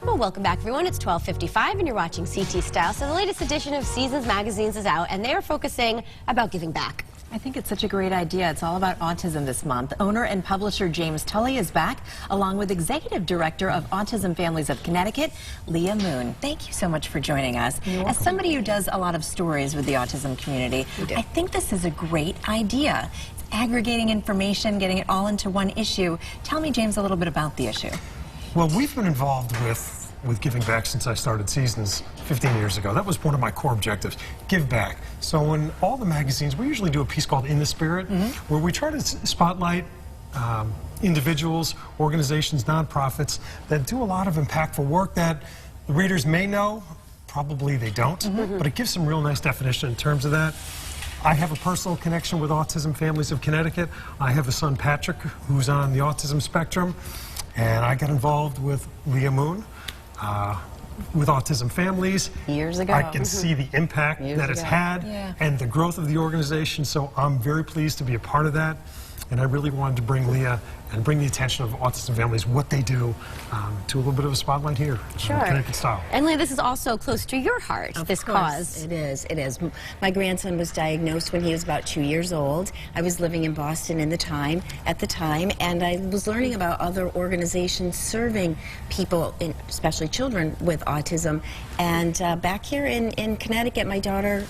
Well, welcome back, everyone. It's 12:55, and you're watching CT Style. So the latest edition of Seasons Magazines is out, and they are focusing about giving back. I think it's such a great idea. It's all about autism this month. Owner and publisher James Tully is back, along with Executive Director of Autism Families of Connecticut, Leah Moon. Thank you so much for joining us. As somebody who does a lot of stories with the autism community, I think this is a great idea. It's aggregating information, getting it all into one issue. Tell me, James, a little bit about the issue. Well, we've been involved with giving back since I started Seasons 15 years ago. That was one of my core objectives, give back. So in all the magazines, we usually do a piece called In the Spirit, where we try to spotlight individuals, organizations, nonprofits that do a lot of impactful work that the readers may know, probably they don't, but it gives some real nice definition in terms of that. I have a personal connection with Autism Families of Connecticut. I have a son, Patrick, who's on the autism spectrum. And I got involved with Leah Moon, with Autism Families. Years ago. I can see the impact that it's had and the growth of the organization, so I'm very pleased to be a part of that. And I really wanted to bring Leah and bring the attention of Autism Families, what they do, to a little bit of a spotlight here. Sure. Connecticut Style. And Leah, this is also close to your heart, this cause. It is. My grandson was diagnosed when he was about 2 years old. I was living in Boston at the time, and I was learning about other organizations serving people, especially children with autism. And back here in Connecticut, my daughter,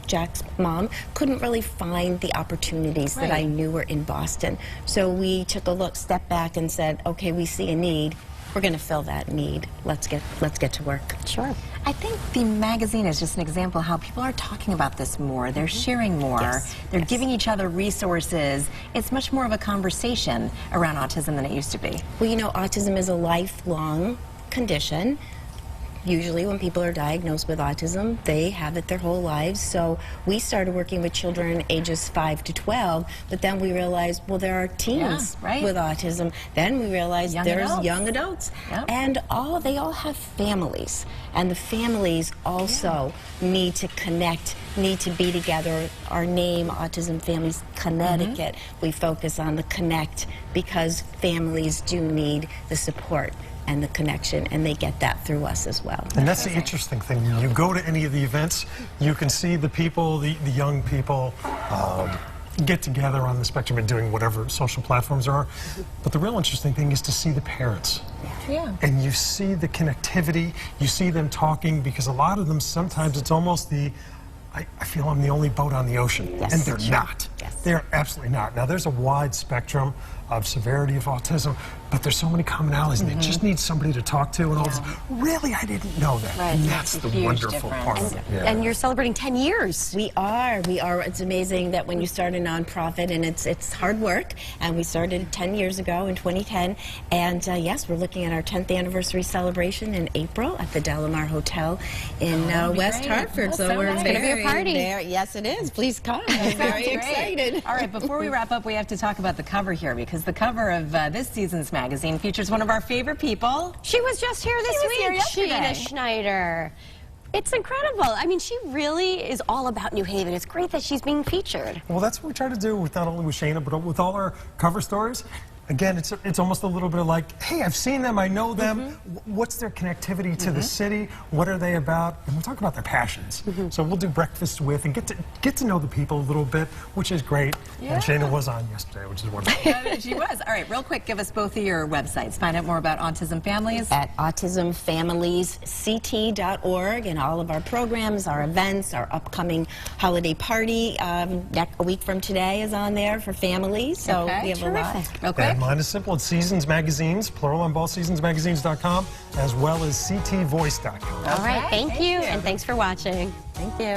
Jack's mom, couldn't really find the opportunities that I knew were in Boston. So we took a step back and said, okay, we see a need. We're going to fill that need. Let's get to work. Sure. I think the magazine is just an example of how people are talking about this more. They're sharing more. They're giving each other resources. It's much more of a conversation around autism than it used to be. Well, you know, autism is a lifelong condition. Usually when people are diagnosed with autism, they have it their whole lives. So we started working with children ages 5 to 12, but then we realized, well, there are teens with autism. Then we realized there's young adults. And they all have families. And the families also need to connect, need to be together. Our name, Autism Families Connecticut, we focus on the connect because families do need the support and the connection, and they get that through us as well. And that's the interesting thing. When you go to any of the events, you can see the people, the young people, get together on the spectrum and doing whatever social platforms are. But the real interesting thing is to see the parents. And you see the connectivity, you see them talking, because a lot of them, sometimes it's almost I feel I'm the only boat on the ocean. And they're not. They're absolutely not. Now, there's a wide spectrum of severity of autism, but there's so many commonalities, and they just need somebody to talk to, and all this. Really, I didn't know that. And that's the wonderful part of it. And you're celebrating 10 years. We are. It's amazing that when you start a nonprofit, and it's hard work, and we started 10 years ago in 2010, and yes, we're looking at our 10th anniversary celebration in April at the Delamar Hotel in West Hartford. So we're going to be a party. Yes, it is. Please come. I'm very excited. All right, before we wrap up, we have to talk about the cover here, because the cover of this season's magazine features one of our favorite people. She was just here this week, Sheena Schneider. It's incredible. I mean, she really is all about New Haven. It's great that she's being featured. Well, that's what we try to do with not only with Shayna, but with all our cover stories. Again, it's almost a little bit like, hey, I've seen them, I know them. What's their connectivity to the city? What are they about? And we'll talk about their passions. So we'll do breakfast with and get to know the people a little bit, which is great. And Shayna was on yesterday, which is wonderful. She was. All right, real quick, give us both of your websites. Find out more about Autism Families. At autismfamiliesct.org, and all of our programs, our events, our upcoming holiday party a week from today is on there for families. So we have a lot. Real quick. Mine is simple. It's Seasons Magazines, plural on both, seasonsmagazines.com, as well as ctvoice.com. All right, thank you, and thanks for watching. Thank you.